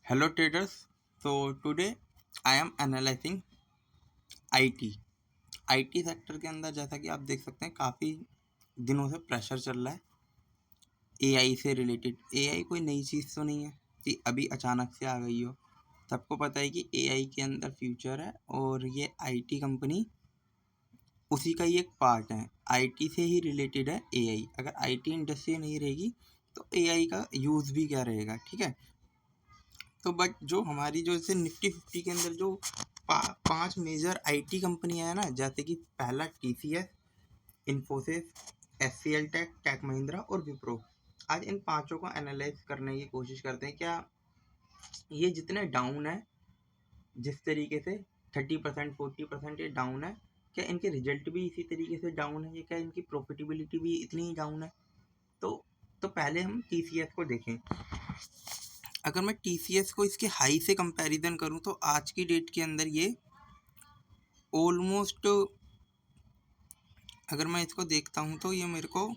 Hello traders. So today I am analyzing IT. IT sector के अंदर जैसा कि आप देख सकते हैं काफ़ी दिनों से प्रेशर चल रहा है एआई से रिलेटेड। एआई कोई नई चीज़ तो नहीं है कि अभी अचानक से आ गई हो। सबको पता है कि एआई के अंदर फ्यूचर है और ये आईटी कंपनी उसी का ही एक पार्ट है। आईटी से ही रिलेटेड है एआई। अगर आईटी इंडस्ट्री नहीं रहेगी तो एआई का यूज़ भी क्या रहेगा, ठीक है। तो बट जो हमारी जो जैसे निफ्टी 50 के अंदर जो 5 मेजर आईटी कंपनियां हैं ना, जैसे कि पहला TCS, Infosys, HCL tech, tech Mahindra और विप्रो। आज इन पांचों को एनालाइज करने की कोशिश करते हैं। क्या ये जितने डाउन है, जिस तरीके से 30% 40% ये डाउन है, क्या इनके रिजल्ट भी इसी तरीके से डाउन है? क्या इनकी प्रॉफिटेबिलिटी भी इतनी ही डाउन है? तो पहले हम टीसीएस को देखें। अगर मैं टीसीएस को इसके हाई से कंपैरिजन करूं तो आज की डेट के अंदर ये ऑलमोस्ट, अगर मैं इसको देखता हूं तो ये मेरे को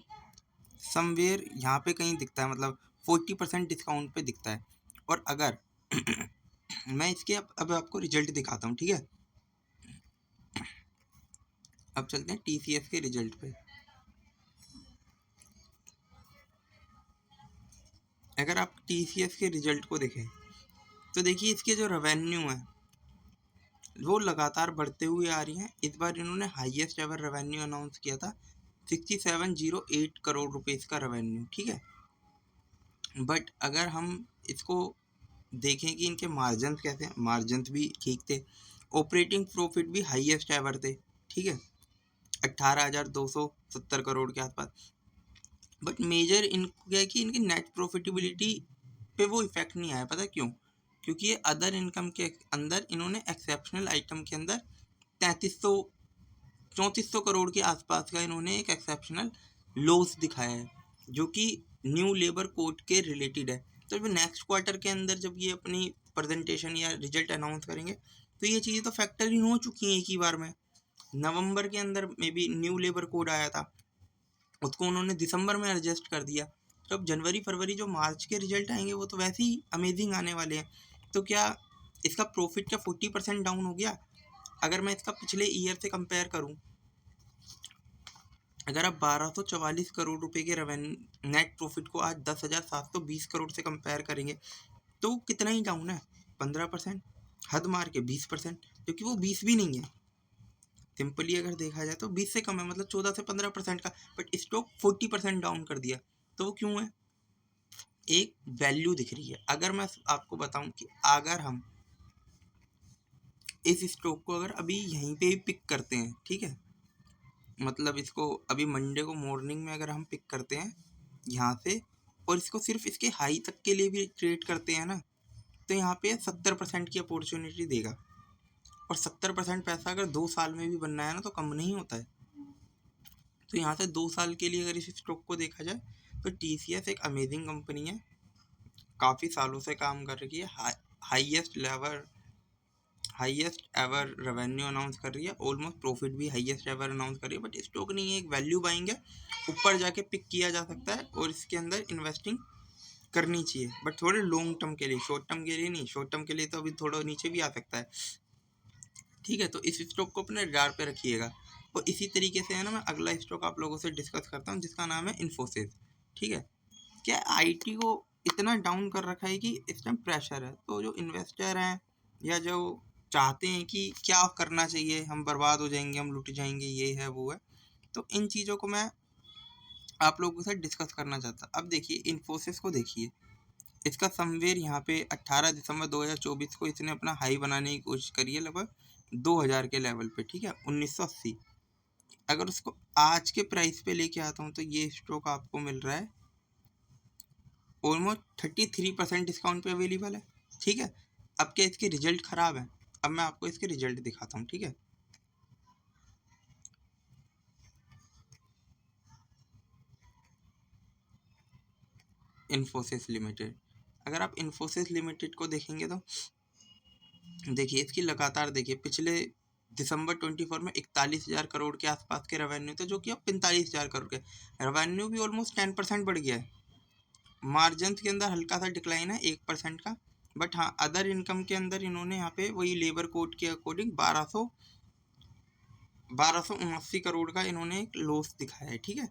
समवेयर यहाँ पे कहीं दिखता है, मतलब 40% डिस्काउंट पे दिखता है। और अगर मैं इसके अब आपको रिजल्ट दिखाता हूँ, ठीक है। अब चलते हैं टीसीएस के रिजल्ट पे। अगर आप टीसीएस के रिजल्ट को देखें तो देखिए इसके जो रेवेन्यू है वो लगातार बढ़ते हुए आ रही हैं। इस बार इन्होंने हाईएस्ट एवर रेवेन्यू अनाउंस किया था, 6708 करोड़ रुपीस का रेवेन्यू, ठीक है। बट अगर हम इसको देखें कि इनके मार्जिन्स कैसे हैं, मार्जिन्स भी ठीक थे। ऑपरेटिंग प्रॉफिट भी हाईएस्ट एवर थे, ठीक है, 18,270 करोड़ के आसपास। बट मेजर इनको क्या है कि इनकी नेट प्रॉफिटेबिलिटी पे वो इफेक्ट नहीं आया। पता क्यों? क्योंकि ये अदर इनकम के अंदर इन्होंने एक्सेप्शनल आइटम के अंदर 3400 करोड़ के आसपास का इन्होंने एक एक्सेप्शनल लॉस दिखाया है, जो कि न्यू लेबर कोड के रिलेटेड है। तो जब नेक्स्ट क्वार्टर के अंदर जब ये अपनी प्रेजेंटेशन या रिजल्ट अनाउंस करेंगे तो ये चीज़ें तो फैक्टर इन हो चुकी हैं एक ही बार में। नवंबर के अंदर may be new labour code आया था, उसको उन्होंने दिसंबर में एडजस्ट कर दिया। तो अब जनवरी फरवरी जो मार्च के रिजल्ट आएंगे वो तो वैसे ही अमेजिंग आने वाले हैं। तो क्या इसका प्रॉफिट क्या 40% डाउन हो गया? अगर मैं इसका पिछले ईयर से कंपेयर करूं, अगर आप 1244 करोड़ रुपए के रेवेन्यू नेट प्रॉफिट को आज 10,720 करोड़ से कंपेयर करेंगे तो कितना ही डाउन है? 15%, हद मार के 20%, क्योंकि वो 20 भी नहीं है। सिंपली अगर देखा जाए तो 20 से कम है, मतलब 14 से 15% का। बट स्टॉक 40% डाउन कर दिया, तो वो क्यों है? एक वैल्यू दिख रही है। अगर मैं आपको बताऊं कि अगर हम इस स्टॉक को अगर अभी यहीं पे ही पिक करते हैं, ठीक है, मतलब इसको अभी मंडे को मॉर्निंग में अगर हम पिक करते हैं यहाँ से और इसको सिर्फ इसके हाई तक के लिए भी ट्रेड करते हैं ना, तो यहाँ पे 70% की अपॉर्चुनिटी देगा। और 70% पैसा अगर 2 साल में भी बनना है ना तो कम नहीं होता है। तो यहाँ से 2 साल के लिए अगर इस स्टॉक को देखा जाए तो टीसीएस एक अमेजिंग कंपनी है, काफ़ी सालों से काम कर रही है, हाईएस्ट एवर रेवेन्यू अनाउंस कर रही है, ऑलमोस्ट प्रॉफिट भी हाईएस्ट एवर अनाउंस कर रही है। बट स्टॉक नहीं है, एक वैल्यू बाइंग है, ऊपर जाके पिक किया जा सकता है और इसके अंदर इन्वेस्टिंग करनी चाहिए, बट थोड़े लॉन्ग टर्म के लिए, शॉर्ट टर्म के लिए नहीं। शॉर्ट टर्म के लिए तो अभी थोड़ा नीचे भी आ सकता है, ठीक है। तो इस स्टॉक को अपने रडार पे रखिएगा। और इसी तरीके से है ना, मैं अगला स्टॉक आप लोगों से डिस्कस करता हूँ जिसका नाम है इन्फोसिस, ठीक है। क्या आईटी को इतना डाउन कर रखा है कि इस टाइम प्रेशर है, तो जो इन्वेस्टर हैं या जो चाहते हैं कि क्या करना चाहिए, हम बर्बाद हो जाएंगे, हम लुट जाएंगे, ये है वो है, तो इन चीज़ों को मैं आप लोगों से डिस्कस करना चाहता। अब देखिए इन्फोसिस को देखिए, इसका समवेयर यहाँ पे 18 दिसंबर 2024 को इसने अपना हाई बनाने की कोशिश करी है, लगभग 2000 के लेवल पे, ठीक है, 1980। अगर उसको आज के प्राइस पे लेके आता हूँ तो ये स्टॉक आपको मिल रहा है ऑलमोस्ट 33% डिस्काउंट पे अवेलेबल है, ठीक है। अब क्या इसके रिजल्ट ख़राब है? अब मैं आपको इसके रिजल्ट दिखाता हूँ, ठीक है। इन्फोसिस लिमिटेड, अगर आप इन्फोसिस लिमिटेड को देखेंगे तो देखिए इसकी लगातार देखिए पिछले दिसंबर 24 में 41,000 करोड़ के आसपास के रेवेन्यू थे, जो कि अब 45,000 करोड़ के। रेवेन्यू भी ऑलमोस्ट 10% बढ़ गया है। मार्जिन के अंदर हल्का सा डिक्लाइन है 1% का, बट हाँ, अदर इनकम के अंदर इन्होंने यहाँ पे वही लेबर कोड के अकॉर्डिंग 1279 करोड़ का इन्होंने एक लॉस दिखाया है। ठीक है,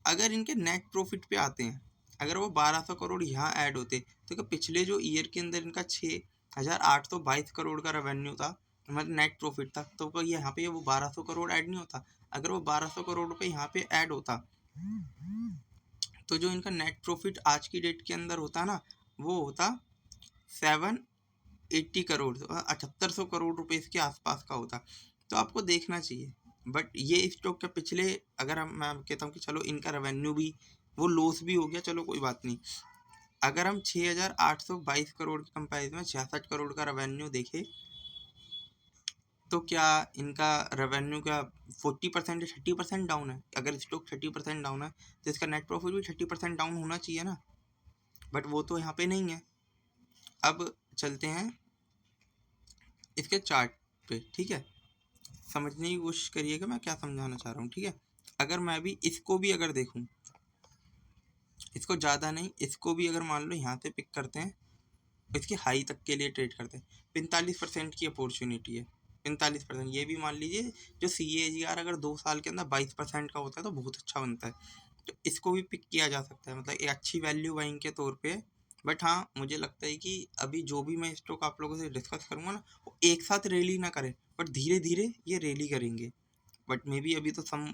अगर इनके नेट प्रॉफिट पे आते हैं, अगर वो 1200 करोड़ यहाँ ऐड होते तो क्या पिछले जो ईयर के अंदर इनका 6,822 करोड़ का रेवेन्यू था, मतलब नेट प्रॉफिट था, तो क्या यहाँ पे वो 1200 करोड़ ऐड नहीं होता? अगर वो 1200 करोड़ रुपये यहाँ पे ऐड होता तो जो इनका नेट प्रॉफिट आज की डेट के अंदर होता ना, वो होता 780 करोड़, 7800 करोड़ रुपए इसके आसपास का होता। तो आपको देखना चाहिए। बट ये स्टॉक का पिछले, अगर मैं कहता हूँ कि चलो इनका रेवेन्यू भी वो लॉस भी हो गया, चलो कोई बात नहीं, अगर हम 6,822 करोड़ के कंपेरिजन में 66 करोड़ का रेवेन्यू देखें तो क्या इनका रेवेन्यू क्या 40% या 30% डाउन है? अगर स्टॉक 30% डाउन है तो इसका नेट प्रॉफिट भी 30% डाउन होना चाहिए ना, बट वो तो यहाँ पे नहीं है। अब चलते हैं इसके चार्ट पे। ठीक है, समझने की कोशिश करिएगा मैं क्या समझाना चाह रहा हूँ। ठीक है, अगर मैं भी इसको भी अगर देखूँ, इसको ज़्यादा नहीं, इसको भी अगर मान लो यहाँ से पिक करते हैं, इसके हाई तक के लिए ट्रेड करते हैं, 45% की अपॉर्चुनिटी है। 45%, ये भी मान लीजिए जो CAGR अगर 2 साल के अंदर 22% का होता है तो बहुत अच्छा बनता है। तो इसको भी पिक किया जा सकता है, मतलब एक अच्छी वैल्यू बाइंग के तौर पे। बट हाँ, मुझे लगता है कि अभी जो भी मैं स्टॉक आप लोगों से डिस्कस करूँगा ना, वो एक साथ रैली ना करें, बट धीरे धीरे ये रैली करेंगे। बट मे बी अभी तो सम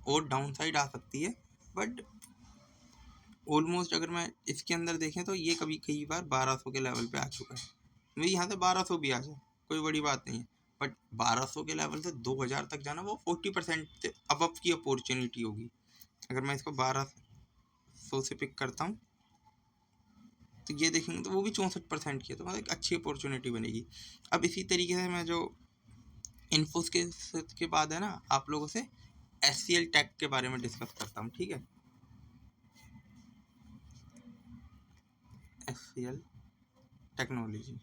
और डाउन साइड आ सकती है, बट ऑलमोस्ट अगर मैं इसके अंदर देखें तो ये कई बार 1200 के लेवल पे आ चुका है। मैं यहाँ से 1200 भी आ जाए कोई बड़ी बात नहीं है, बट 1200 के लेवल से 2000 तक जाना वो 40% से अबव की अपॉर्चुनिटी होगी। अगर मैं इसको 1200 से पिक करता हूँ तो ये देखेंगे तो वो भी 64% की है, तो मतलब एक अच्छी अपॉर्चुनिटी बनेगी। अब इसी तरीके से मैं जो इन्फोस के बाद है ना, आप लोगों से SCL टेक के बारे में डिस्कस करता हूँ। ठीक है, SCL टेक्नोलॉजी।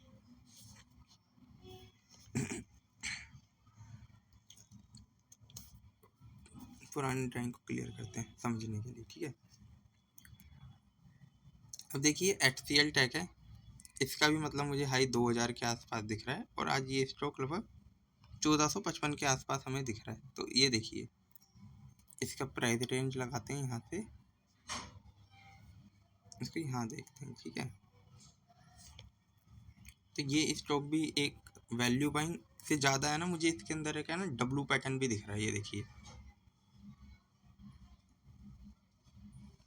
पुरानी ड्राइंग को क्लियर करते हैं समझने के लिए। ठीक है, अब देखिए HCL टेक है, इसका भी मतलब मुझे हाई 2000 के आसपास दिख रहा है, और आज ये स्टॉक लगभग 1455 के आसपास हमें दिख रहा है। तो ये देखिए इसका प्राइस रेंज लगाते हैं यहाँ से, इसको यहाँ देखते हैं। ठीक है, तो ये स्टॉक भी एक वैल्यू बाइंग से ज़्यादा है ना, मुझे इसके अंदर है क्या ना, डब्लू पैटर्न भी दिख रहा है, ये देखिए।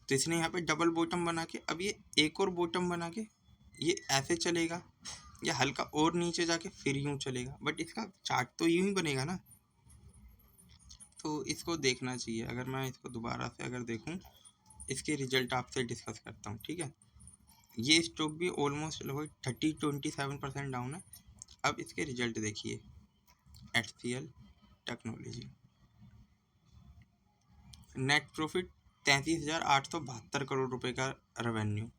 तो इसने यहाँ पे डबल बॉटम बना के, अब ये एक और बॉटम बना के ये ऐसे चलेगा या हल्का और नीचे जाके फिर यूँ चलेगा, बट इसका चार्ट तो यूँ ही बनेगा ना। तो इसको देखना चाहिए। अगर मैं इसको दोबारा से अगर देखूँ, इसके रिजल्ट आपसे डिस्कस करता हूँ। ठीक है, ये स्टॉक भी ऑलमोस्ट लगभग 27% डाउन है। अब इसके रिजल्ट देखिए, HCL technology net profit 33,872 crore रुपए का रेवेन्यू,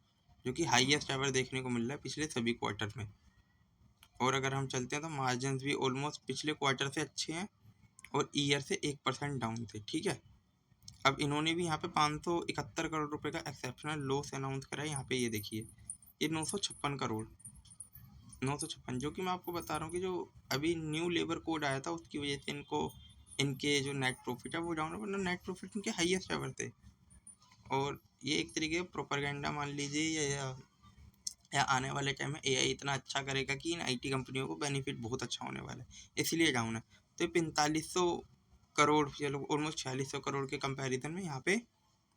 जो कि हाईएस्ट एवर देखने को मिल रहा है पिछले सभी क्वार्टर में। और अगर हम चलते हैं तो मार्जिन भी ऑलमोस्ट पिछले क्वार्टर से अच्छे हैं और ईयर से 1% डाउन थे। ठीक है, अब इन्होंने भी यहाँ पे 571 करोड़ रुपए का एक्सेप्शनल लॉस अनाउंस करा है। यहाँ पे ये देखिए, ये 956 करोड़, 956, जो कि मैं आपको बता रहा हूँ कि जो अभी न्यू लेबर कोड आया था उसकी वजह से इनके जो नेट प्रॉफिट है वो डाउन है, वरना नेट प्रॉफिट इनके हाईएस्ट एवर थे। और ये एक तरीके का प्रोपेगेंडा मान लीजिए, या आने वाले टाइम में AI इतना अच्छा करेगा कि इन IT कंपनियों को बेनिफिट बहुत अच्छा होने वाला है, इसलिए डाउन है। तो 4500 करोड़, चलो ऑलमोस्ट 4600 करोड़ के कंपैरिजन में यहाँ पे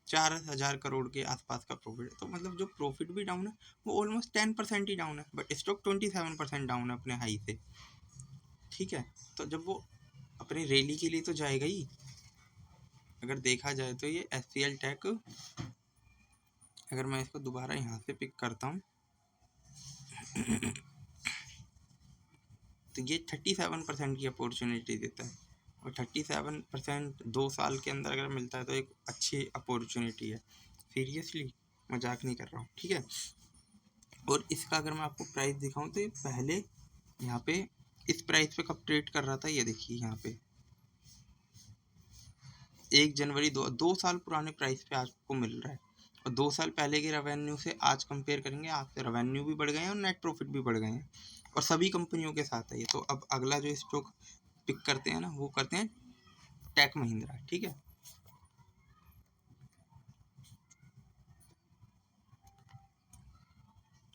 4000 करोड़ के आसपास का प्रॉफिट है। तो मतलब जो प्रॉफिट भी डाउन है वो ऑलमोस्ट 10% ही डाउन है, बट स्टॉक 27% डाउन है अपने हाई से। ठीक है, तो जब वो अपनी रैली के लिए तो जाएगा ही। अगर देखा जाए तो ये SCL टेक, अगर मैं इसको दोबारा यहाँ से पिक करता हूँ तो ये 37% की अपॉर्चुनिटी देता है, और 37% 2 साल के अंदर अगर मिलता है तो एक अच्छी अपॉर्चुनिटी है। सीरियसली मजाक नहीं कर रहा हूँ। ठीक है, और इसका अगर मैं आपको प्राइस दिखाऊं तो ये पहले यहाँ पे इस प्राइस पे कब ट्रेड कर रहा था, ये देखिए यहाँ पे 1 जनवरी 2 साल पुराने प्राइस पे आपको मिल रहा है, और 2 साल पहले के रेवेन्यू से आज कंपेयर करेंगे, आज के रेवेन्यू भी बढ़ गए हैं और नेट प्रॉफिट भी बढ़ गए हैं, और सभी कंपनियों के साथ है ये। तो अब अगला जो स्टॉक पिक करते हैं ना, वो करते हैं टेक महिंद्रा। ठीक है,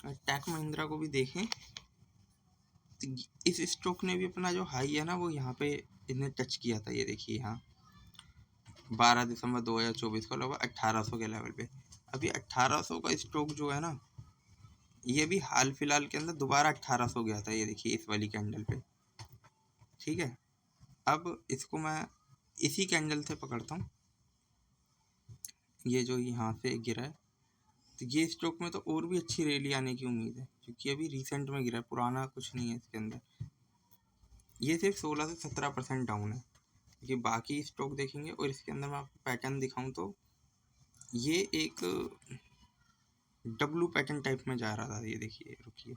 टेक महिंद्रा को भी देखें तो इस स्टॉक ने भी अपना जो हाई है ना, वो यहाँ पे इसने टच किया था। ये देखिए यहाँ 12 दिसंबर 2024 को लगभग 1800 के लेवल पे। अभी 1800 का स्टॉक जो है ना, ये भी हाल फिलहाल के अंदर दोबारा 1800 गया था। ये देखिए इस वाली कैंडल पे। ठीक है, अब इसको मैं इसी कैंडल से पकड़ता हूँ, ये जो यहाँ से गिरा है, तो ये स्टॉक में तो और भी अच्छी रैली आने की उम्मीद है, क्योंकि अभी रिसेंट में गिरा है, पुराना कुछ नहीं है इसके अंदर। ये सिर्फ 16 से 17% डाउन है, क्योंकि बाकी स्टॉक देखेंगे और इसके अंदर मैं आपको पैटर्न दिखाऊं तो ये एक डब्लू पैटर्न टाइप में जा रहा था। ये देखिए, रुकिए,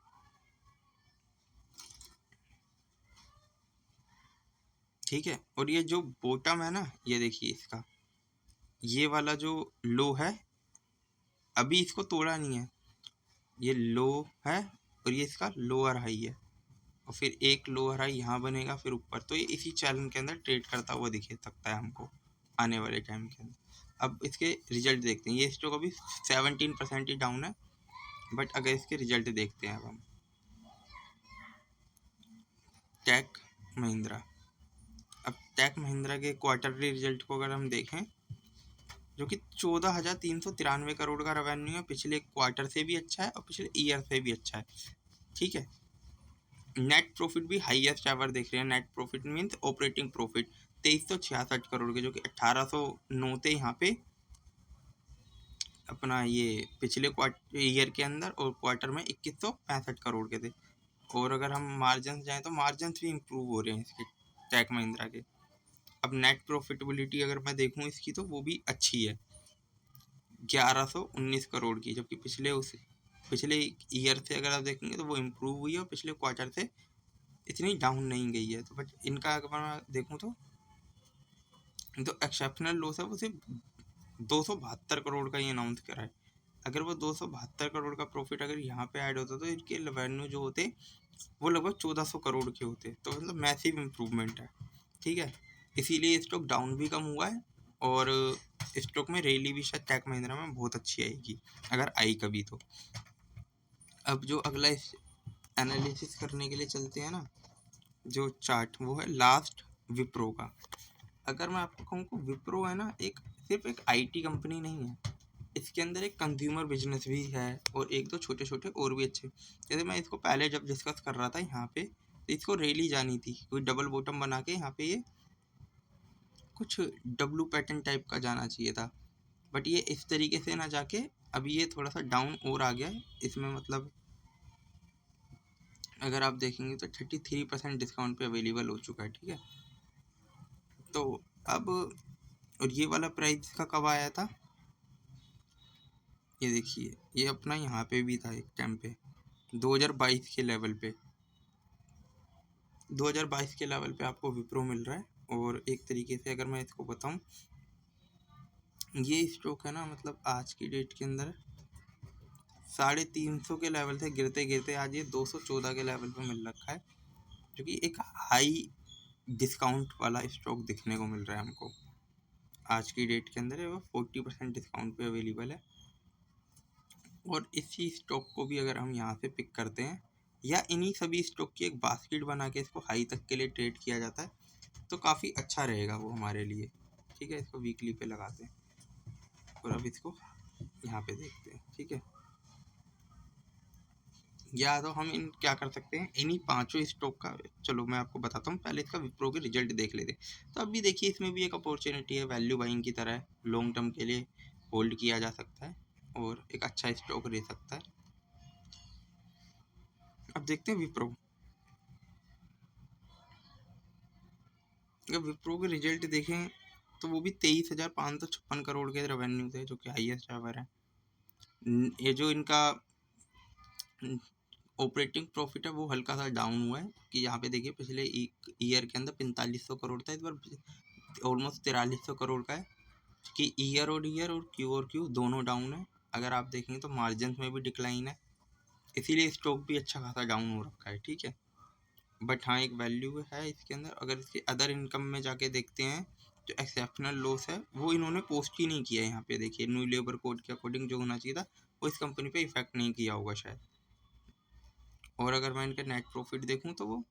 ठीक है, और ये जो बॉटम है ना, ये देखिए इसका ये वाला जो लो है, अभी इसको तोड़ा नहीं है, ये लो है और ये इसका लोअर हाई है, और फिर एक लोअर हाई यहाँ बनेगा फिर ऊपर। तो ये इसी चैनल के अंदर ट्रेड करता हुआ दिख सकता है हमको आने वाले टाइम के अंदर। अब इसके रिजल्ट देखते हैं। ये स्टॉक अभी 17% ही डाउन है, बट अगर इसके रिजल्ट देखते हैं अब हम, टेक महिंद्रा। अब टेक महिंद्रा के क्वार्टरली रिजल्ट को अगर हम देखें, जो कि 14,393 करोड़ का रेवेन्यू है, पिछले क्वार्टर से भी अच्छा है और पिछले ईयर से भी अच्छा है। ठीक है, नेट प्रॉफिट भी हाईएस्ट एवर देख रहे हैं। Net profit means operating profit 2366 crore के, जो कि 1809 थे यहाँ पे अपना ये पिछले क्वार्टर ईयर के अंदर, और क्वार्टर में 2165 करोड़ के थे। और अगर हम मार्जिन जाएँ तो मार्जिन भी इम्प्रूव हो रहे हैं इसके, टेक महिंद्रा के। अब नेट प्रॉफिटेबिलिटी अगर मैं देखूँ इसकी, तो वो भी अच्छी है, 1119 करोड़ की, जबकि पिछले ईयर से अगर आप देखेंगे तो वो इम्प्रूव हुई है और पिछले क्वार्टर से इतनी डाउन नहीं गई है। तो बट इनका अगर मैं देखूँ तो एक्सेप्शनल लॉस है, वो सिर्फ 272 करोड़ का ही अनाउंस करा है। अगर वो 272 करोड़ का प्रॉफिट अगर यहाँ पे ऐड होता तो इनके रेवेन्यू जो होते वो लगभग 1400 करोड़ के होते, तो मतलब मैसिव इम्प्रूवमेंट है। ठीक है, इसीलिए स्टॉक डाउन भी कम हुआ है, और स्टॉक में रैली भी शायद टेक महिंद्रा में बहुत अच्छी आएगी अगर आई कभी तो। अब जो अगला एनालिसिस करने के लिए चलते हैं ना, जो चार्ट, वो है लास्ट विप्रो का। अगर मैं आपको कहूँ कि विप्रो है ना, एक सिर्फ एक आईटी कंपनी नहीं है, इसके अंदर एक कंज्यूमर बिजनेस भी है और एक दो छोटे छोटे और भी अच्छे। जैसे मैं इसको पहले जब डिस्कस कर रहा था यहाँ पे, तो इसको रैली जानी थी, कोई डबल बॉटम बना के यहाँ पे ये कुछ डब्लू पैटर्न टाइप का जाना चाहिए था, बट ये इस तरीके से ना जाके अभी ये थोड़ा सा डाउन और आ गया है इसमें। मतलब अगर आप देखेंगे तो 33% डिस्काउंट पे अवेलेबल हो चुका है। ठीक है, तो अब और ये वाला प्राइस का कब आया था, ये देखिए, ये अपना यहाँ पे भी था एक टाइम पे 2022 के लेवल पे। 2022 के लेवल पे आपको विप्रो मिल रहा है। और एक तरीके से अगर मैं इसको बताऊं, ये स्टॉक है ना, मतलब आज की डेट के अंदर 350 के लेवल से गिरते गिरते आज ये 214 के लेवल पे मिल रखा है, जो कि एक हाई डिस्काउंट वाला स्टॉक दिखने को मिल रहा है हमको आज की डेट के अंदर। वो 40% डिस्काउंट पे अवेलेबल है। और इसी स्टॉक को भी अगर हम यहाँ से पिक करते हैं, या इन्हीं सभी स्टॉक की एक बास्केट बना के इसको हाई तक के लिए ट्रेड किया जाता है, तो काफ़ी अच्छा रहेगा वो हमारे लिए। ठीक है, इसको वीकली पे लगाते हैं और अब इसको यहाँ पे देखते हैं। ठीक है, या तो हम इन क्या कर सकते हैं, इन्हीं पांचों स्टॉक का, चलो मैं आपको बताता हूँ, पहले इसका विप्रो के रिजल्ट देख लेते हैं। तो अभी देखिए, इसमें भी एक अपॉर्चुनिटी है, वैल्यू बाइंग की तरह है, लॉन्ग टर्म के लिए होल्ड किया जा सकता है और एक अच्छा स्टॉक रह सकता है। अब देखते हैं विप्रो। अगर विप्रो के रिजल्ट देखें तो वो भी 23,556 करोड़ के रेवेन्यू थे, जो कि हाईएस्ट एवर है। ये जो इनका ऑपरेटिंग प्रॉफिट है वो हल्का सा डाउन हुआ है, कि यहाँ पे देखिए पिछले ईयर के अंदर 4500 करोड़ था, इस बार ऑलमोस्ट 4300 करोड़ का है, कि ईयर और क्यू दोनों डाउन है। अगर आप देखेंगे तो मार्जिन में भी डिक्लाइन है, इसीलिए स्टॉक भी अच्छा खासा डाउन हो रखा है, ठीक है। बट हाँ, एक वैल्यू है इसके अंदर। अगर इसके अदर इनकम में जाके देखते हैं जो एक्सेप्शनल लॉस है वो इन्होंने पोस्ट ही नहीं किया है। यहाँ पे देखिए न्यू लेबर कोड के अकॉर्डिंग जो होना चाहिए था वो इस कंपनी पे इफेक्ट नहीं किया होगा शायद। और अगर मैं इनका नेट प्रॉफिट देखूँ तो वो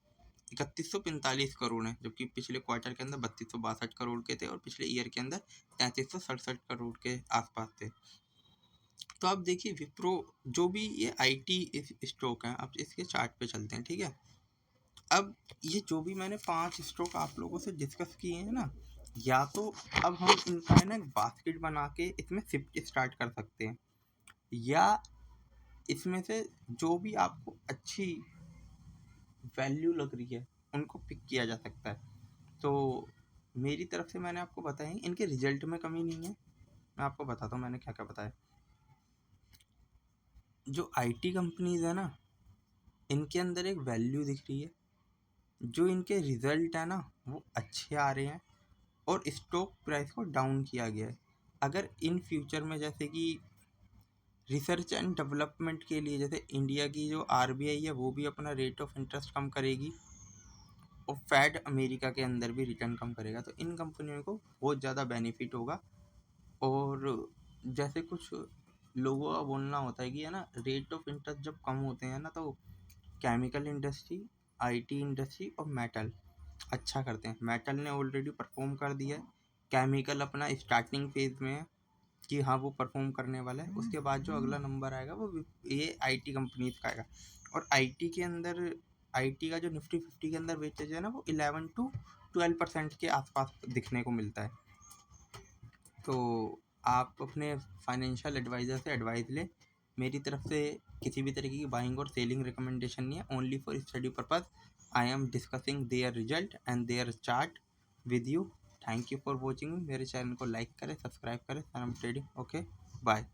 3145 करोड़ है, जबकि पिछले क्वार्टर के अंदर 3262 करोड़ के थे और पिछले ईयर के अंदर 3367 करोड़ के आसपास थे। तो आप देखिए विप्रो जो भी ये आईटी स्टॉक है, अब इसके चार्ट पे चलते हैं, ठीक है। अब ये जो भी मैंने 5 स्टॉक आप लोगों से डिस्कस किए हैं ना, या तो अब हम इनका है ना बास्केट बना के इसमें शिफ्ट स्टार्ट कर सकते हैं, या इसमें से जो भी आपको अच्छी वैल्यू लग रही है उनको पिक किया जा सकता है। तो मेरी तरफ से मैंने आपको बताया, इनके रिजल्ट में कमी नहीं है। मैं आपको बताता हूँ मैंने क्या क्या बताया। जो आईटी कंपनीज है ना, इनके अंदर एक वैल्यू दिख रही है, जो इनके रिजल्ट है ना वो अच्छे आ रहे हैं और स्टॉक प्राइस को डाउन किया गया है। अगर इन फ्यूचर में जैसे कि रिसर्च एंड डेवलपमेंट के लिए जैसे इंडिया की जो आरबीआई है वो भी अपना रेट ऑफ इंटरेस्ट कम करेगी और फेड अमेरिका के अंदर भी रिटर्न कम करेगा, तो इन कंपनियों को बहुत ज़्यादा बेनिफिट होगा। और जैसे कुछ लोगों का बोलना होता है कि है ना रेट ऑफ इंटरेस्ट जब कम होते हैं ना तो केमिकल इंडस्ट्री, आईटी इंडस्ट्री और मेटल अच्छा करते हैं। मेटल ने ऑलरेडी परफॉर्म कर दिया है, केमिकल अपना स्टार्टिंग फेज में है कि हाँ वो परफॉर्म करने वाला है। उसके बाद जो अगला नंबर आएगा वो ये आईटी कंपनीज का आएगा। और आईटी के अंदर आईटी का जो निफ्टी 50 के अंदर वेटेज है ना वो 11 to 12% के आसपास दिखने को मिलता है। तो आप अपने फाइनेंशियल एडवाइज़र से एडवाइस लें। मेरी तरफ से किसी भी तरीके की बाइंग और सेलिंग रिकमेंडेशन नहीं है, only for study purpose I am discussing their result and their chart with you. Thank you for watching. मेरे चैनल को लाइक करें, सब्सक्राइब करें। सनम ट्रेडिंग। Okay, bye.